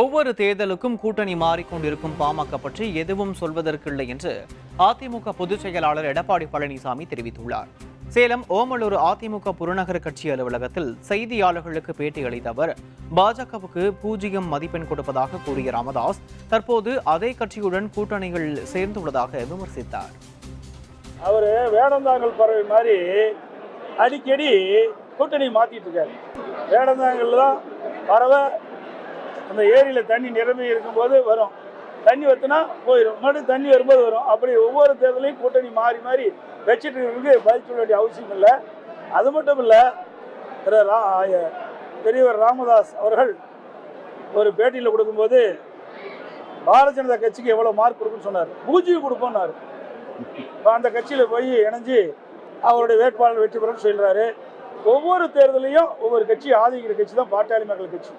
ஒவ்வொரு தேர்தலுக்கும் கூட்டணி மாறிக்கொண்டிருக்கும் பாமக பற்றி எதுவும் சொல்வதற்கில்லை என்று அதிமுக பொதுச் செயலாளர் எடப்பாடி பழனிசாமி தெரிவித்துள்ளார். சேலம் ஓமலூர் அதிமுக புறநகர் கட்சி அலுவலகத்தில் செய்தியாளர்களுக்கு பேட்டியளித்த அவர், பாஜகவுக்கு 0 மதிப்பெண் கொடுப்பதாக கூறிய ராமதாஸ் தற்போது அதே கட்சியுடன் கூட்டணிகள் சேர்ந்துள்ளதாக விமர்சித்தார். அவர் வேடந்தாங்கல் பறவை மாதிரி அடிக்கடி கூட்டணி மாத்திட்டு இருக்காரு. வேடந்தாங்கல் தான் பறவை அந்த ஏரியில் தண்ணி நிரம்பி இருக்கும்போது வரும், தண்ணி வத்துனா போயிடும், மறுபடியும் தண்ணி வரும்போது வரும். அப்படி ஒவ்வொரு தேர்தலையும் கூட்டணி மாறி மாறி வச்சுட்டு இருக்கிறதுக்கு பதில் சொல்ல வேண்டிய அவசியம் இல்லை. அது மட்டும் இல்லை, பெரியவர் ராமதாஸ் அவர்கள் ஒரு பேட்டியில் கொடுக்கும்போது பாரதிய ஜனதா கட்சிக்கு எவ்வளோ மார்க் கொடுக்குன்னு சொன்னார். 0 கொடுப்போம்னாரு. அந்த கட்சியில் போய் இணைஞ்சு அவருடைய வேட்பாளர் வெற்றி பெறும் சொல்கிறாரு. ஒவ்வொரு தேர்தலையும் ஒவ்வொரு கட்சி ஆதரிக்கிற கட்சி தான் பாட்டாளி மக்கள் கட்சி.